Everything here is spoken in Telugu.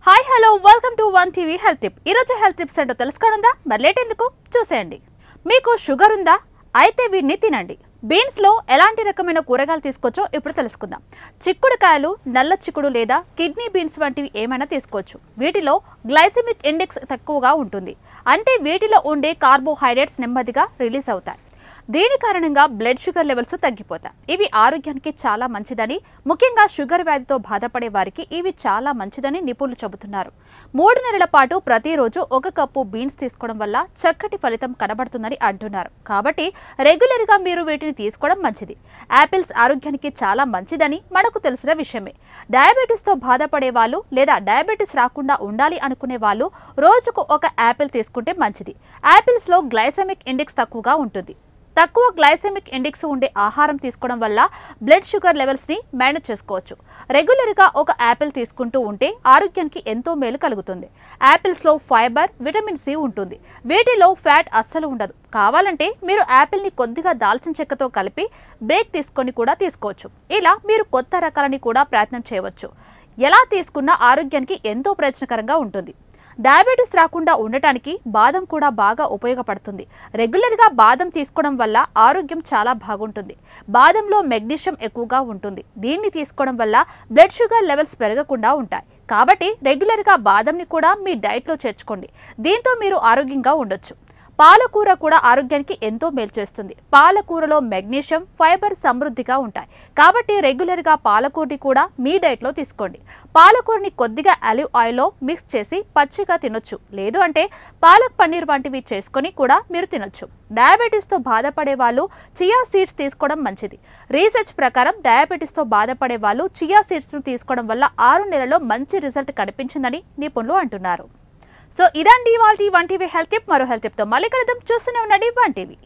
Hi hello welcome to one TV health tip. ఈరోజు హెల్త్ టిప్స్ ఏంటో తెలుసుకోనుందా? మరి లేట్ ఎందుకు చూసేయండి. మీకు షుగర్ ఉందా? అయితే వీటిని తినండి. బీన్స్ లో ఎలాంటి రకమైన కూరగాయలు తీసుకోవచ్చో ఇప్పుడు తెలుసుకుందాం. చిక్కుడుకాయలు, నల్ల చిక్కుడు లేదా కిడ్నీ బీన్స్ వంటివి ఏమైనా తీసుకోవచ్చు. వీటిలో గ్లైసెమిక్ ఇండెక్స్ తక్కువగా ఉంటుంది. అంటే వీటిలో ఉండే కార్బోహైడ్రేట్స్ నెమ్మదిగా రిలీజ్ అవుతాయి. దీని కారణంగా బ్లడ్ షుగర్ లెవెల్స్ తగ్గిపోతాయి. ఇవి ఆరోగ్యానికి చాలా మంచిదని, ముఖ్యంగా షుగర్ వ్యాధితో బాధపడే వారికి ఇవి చాలా మంచిదని నిపుణులు చెబుతున్నారు. 3 నెలల పాటు ప్రతిరోజు 1 కప్పు బీన్స్ తీసుకోవడం వల్ల చక్కటి ఫలితం కనబడుతుందని అంటున్నారు. కాబట్టి రెగ్యులర్ గా మీరు వీటిని తీసుకోవడం మంచిది. యాపిల్స్ ఆరోగ్యానికి చాలా మంచిదని మనకు తెలిసిన విషయమే. డయాబెటీస్ తో బాధపడే వాళ్ళు లేదా డయాబెటీస్ రాకుండా ఉండాలి అనుకునే వాళ్ళు రోజుకు 1 యాపిల్ తీసుకుంటే మంచిది. యాపిల్స్ లో గ్లైసెమిక్ ఇండెక్స్ తక్కువగా ఉంటుంది. తక్కువ గ్లైసెమిక్ ఇండెక్స్ ఉండే ఆహారం తీసుకోవడం వల్ల బ్లడ్ షుగర్ లెవెల్స్ ని మేనేజ్ చేసుకోవచ్చు. రెగ్యులర్ గా 1 యాపిల్ తీసుకుంటూ ఉంటే ఆరోగ్యానికి ఎంతో మేలు కలుగుతుంది. యాపిల్స్ లో ఫైబర్, విటమిన్ సి ఉంటుంది. వీటిలో ఫ్యాట్ అస్సలు ఉండదు. కావాలంటే మీరు యాపిల్ ని కొద్దిగా దాల్చిన చెక్కతో కలిపి బ్రేక్ తీసుకొని కూడా తీసుకోవచ్చు. ఇలా మీరు కొత్త రకాలని కూడా ప్రయత్నం చేయవచ్చు. ఎలా తీసుకున్నా ఆరోగ్యానికి ఎంతో ప్రయోజనకరంగా ఉంటుంది. డయాబెటీస్ రాకుండా ఉండటానికి బాదం కూడా బాగా ఉపయోగపడుతుంది. రెగ్యులర్ గా బాదం తీసుకోవడం వల్ల ఆరోగ్యం చాలా బాగుంటుంది. బాదంలో మెగ్నీషియం ఎక్కువగా ఉంటుంది. దీన్ని తీసుకోవడం వల్ల బ్లడ్ షుగర్ లెవెల్స్ పెరగకుండా ఉంటాయి. కాబట్టి రెగ్యులర్ గా బాదంని కూడా మీ డైట్ లో చేర్చుకోండి. దీంతో మీరు ఆరోగ్యంగా ఉండొచ్చు. పాలకూర కూడా ఆరోగ్యానికి ఎంతో మేలు చేస్తుంది. పాలకూరలో మెగ్నీషియం, ఫైబర్ సమృద్ధిగా ఉంటాయి. కాబట్టి రెగ్యులర్ గా పాలకూరని కూడా మీ డైట్ లో తీసుకోండి. పాలకూరని కొద్దిగా ఆలివ్ ఆయిల్ లో మిక్స్ చేసి పచ్చిగా తినొచ్చు. లేదు అంటే పాలక్ పన్నీర్ వంటివి చేసుకొని కూడా మీరు తినొచ్చు. డయాబెటీస్ తో బాధపడే వాళ్ళు చియా సీడ్స్ తీసుకోవడం మంచిది. రీసెర్చ్ ప్రకారం డయాబెటీస్ తో బాధపడే వాళ్ళు చియా సీడ్స్ ను తీసుకోవడం వల్ల 6 నెలల్లో మంచి రిజల్ట్ కనిపించిందని నిపుణులు అంటున్నారు. సో ఇదండి ఇవాల్టి వన్ టీవీ హెల్త్ టిప్. మరో హెల్త్ టిప్ తో మళ్ళీ కలుద్దాం. చూస్తూనే ఉండండి వన్ టీవీ.